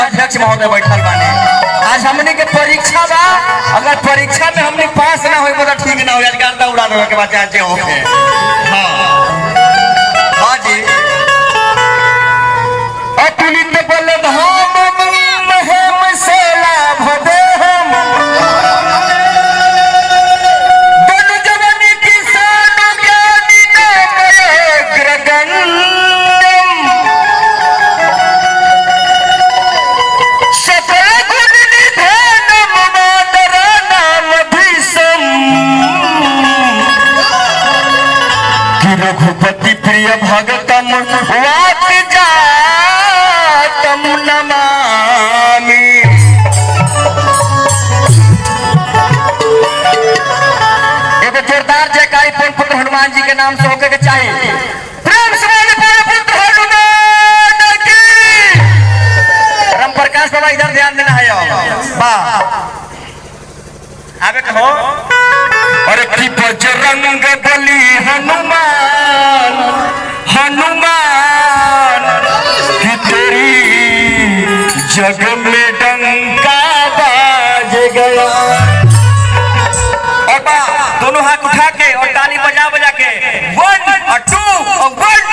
अध्यक्ष महोदय बैठल बाने। आज हमने के परीक्षा बा, अगर परीक्षा में हमने पास ना होई तो ठीक ना हो, आज गर्दा उड़ा देवे के बाद आज होके। हां हां जी अतुलित बल धाम महम से लाभ दे हम बन जवानी किसान के दिन ग्रगन रघुपति प्रिय भगतम वात जातम नमामि। एक जोरदार जयकारी पूर्ण पुत्र हनुमान जी के नाम से होके के चाहिए। प्रेम से बोले पूर्ण पुत्र हनुमान की। राम प्रकाश बाबा इधर ध्यान देना है। वाह आवे कहो अरे की बजरंग बली हनुमान हनुमान की तेरी जग में डंका बाज गया। और दोनों हाथ उठा के और ताली बजा बजा के 1 और 2 और 1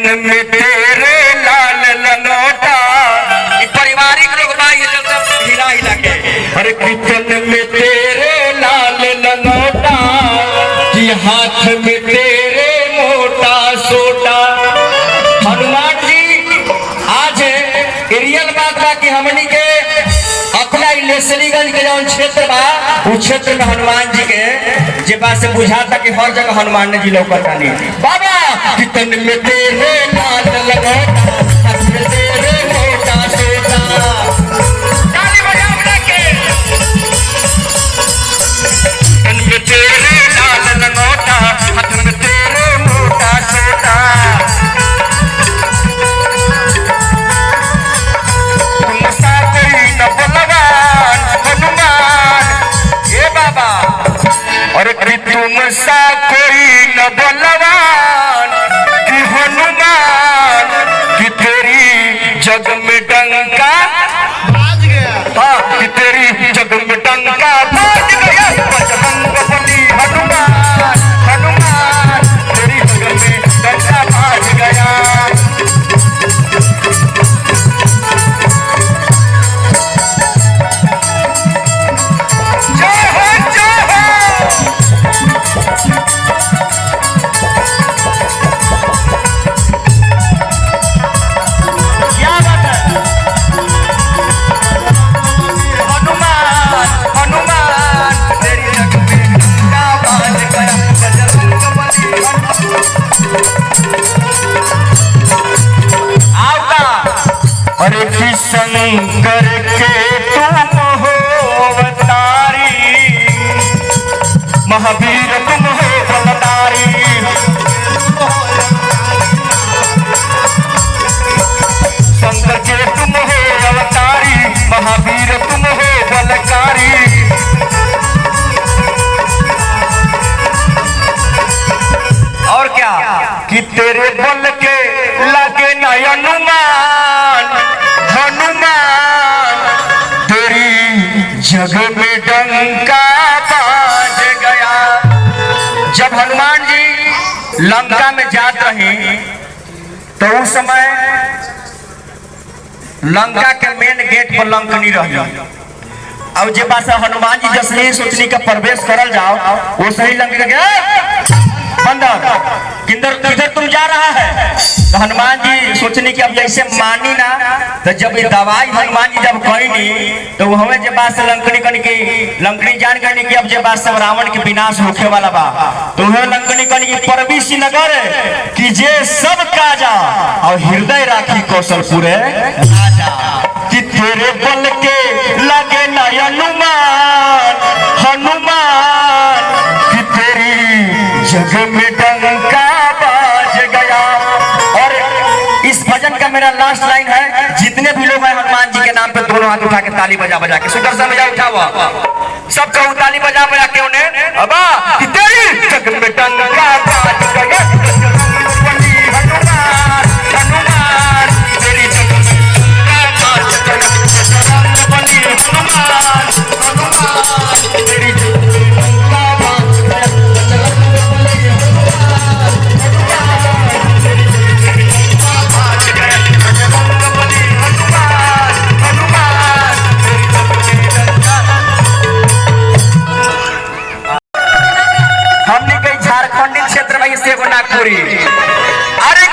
में तेरे लाल लनोटा। पारिवारिक लोग हिला हिला के अरे किचन में तेरे लाल लनोटा कि हाथ में तेरे मोटा सोटा। हनुमान जी आज रियल बात बा कि हमनी के अपना लेसलीगंज के जौन क्षेत्र बा उस क्षेत्र में हनुमान जी के जे बात से बुझाता कि हर जगह हनुमान जी लौकता नहीं। बाबा कितन में तेरे लाल लनोटा हाथ में तेरे मोटा सोटा। ताली बजा बजा के कितन में तेरे लाल लनोटा हाथ में तेरे मोटा सोटा। तुम सा कोई न बलवान हनुमान ये बाबा और कि तुम सा कोई न बलवान कि हनुमान कि तेरी जग में डंका बाज गया। हाँ कि तेरी जग में डंका बाज गया। बजरंग बली हनुमान हनुमान तेरी जग में डंका बाज गया। क्या बात है। अरे कि शंकर के तुम हो अवतारी, महावीर तुम हो बलदारी। शंकर के तुम हो अवतारी, महावीर तुम हो बलकारी। और क्या कि तेरे बल के लगे न हनुमान, हनुमान तेरी जग में डंका बाज गया। जब हनुमान जी लंका में जात रहे तो उस समय लंका के मेन गेट पर लंकनी रही। अब जे बात हनुमान जी जसली सोचनी का प्रवेश करल जाओ वो सही लंका के बंदर किधर किधर तुम जा रहा है। तो हनुमान जी सोचनी कि अब जैसे मानी ना तो जब ये दवाई हनुमान जी जब कही नहीं तो हमें जब बात से लंकनी कनी की लंकनी जान करनी कि अब जब बात सब रावण के विनाश होखे वाला बा तो वह लंकनी कनी की परवी श्रीनगर कि जे सब काजा और हृदय राखी कौशलपुर राजा। कि तेरे बल के लगे न हनुमान, हनुमान कि तेरी जग में डंका बाज गया। और इस भजन का मेरा लास्ट लाइन है, जितने भी लोग हैं हनुमान जी के नाम पे दोनों हाथ उठा के ताली बजा बजा के सुदर्शन बजा उठा हुआ सब कहूँ ताली बजा बजा के उन्हें अबा कि तेरी जग में डंका बाज गया। हनुमान हनुमान तेरी जग में डंका बाज गया। हनुमान हनुमान तेरी जग में डंका बाज गया। हमने कई झारखंडी क्षेत्र में से नागपुरी अरे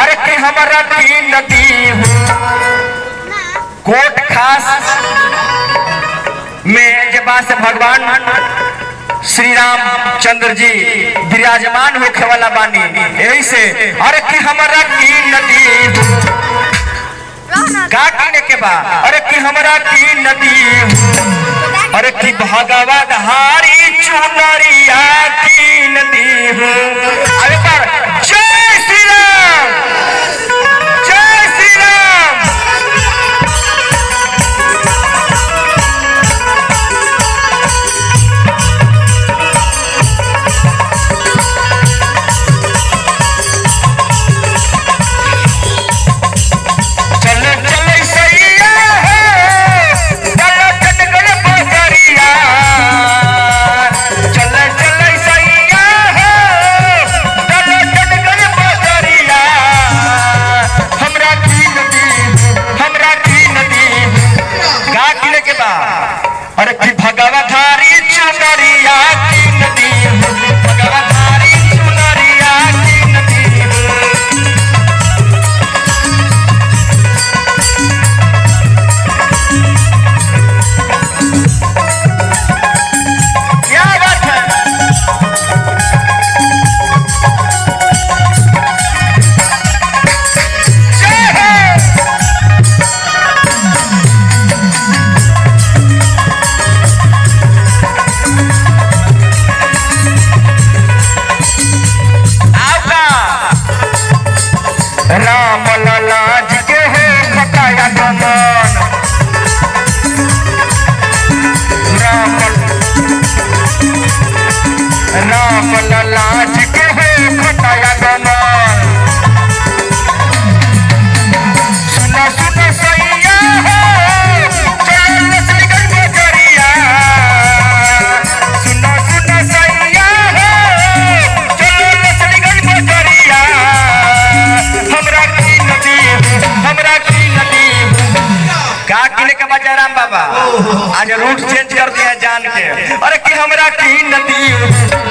अरे कि हमारा तीन नदी कोट खास में जब से भगवान श्री रामचंद्र जी विराजमान होखे वाला बानी यही से अरे कि हमारा तीन नदी का कीने के बा अरे कि हमारा तीन नदी अरे कि भगवा धारी चुनरिया की नदी हूँ। अरे पर जय श्री राम, जय श्री राम। चले चले सैया है चलो चटकन बजरिया, चले चले सैया है चलो चटकन बजरिया। हमरा की नदी का किले के बा अरे कि भगवा धारी चुनरिया की नदी, भगवा धारी चुनरिया की नदी। क्या बात है जय है। आपका राम लला जी के है बताया गमन, राम लला जी के है बताया गमन। सुना सुना सैया है चल लसलिगन बजरिया, सुना सुना सैया है चल लसलिगन बजरिया। हमरा की नदी का किले का बजा राम बाबा आज रूट चेंज कर दिया जान के। अरे कि हमरा की नदी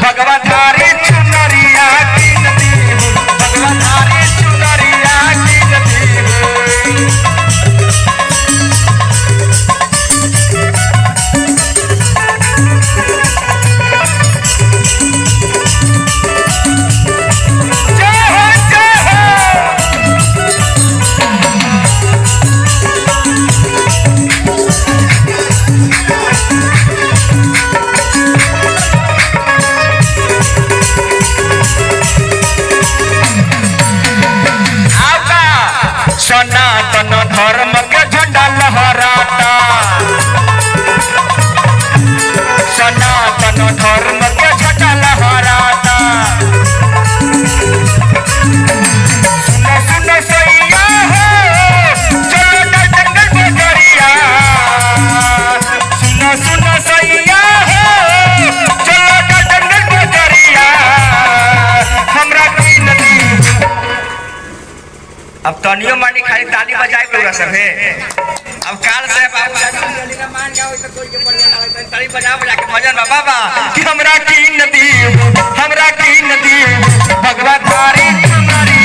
भगवा धारी चुनरिया की नदी, भगवा धारी चुनरिया की नदी। जय हो जय हो। सनातन धर्म के झंडा लहराता, सनातन धर्म के झंडा लहराता। सुनो सुनो सैया हो चलो ना जंगल बजरिया, सुनो सुनो सैया हो चलो ना जंगल बजरिया। हमरा की नदी अब तनियो मानी खाली ताली बजाए पूरा सब है। अब काल से बाबू मान जाओ तो कोई के बढ़िया ना होय ताली बजा बजा के मजा ना बाबा कि हमरा की नदी भगवा थारी हमारी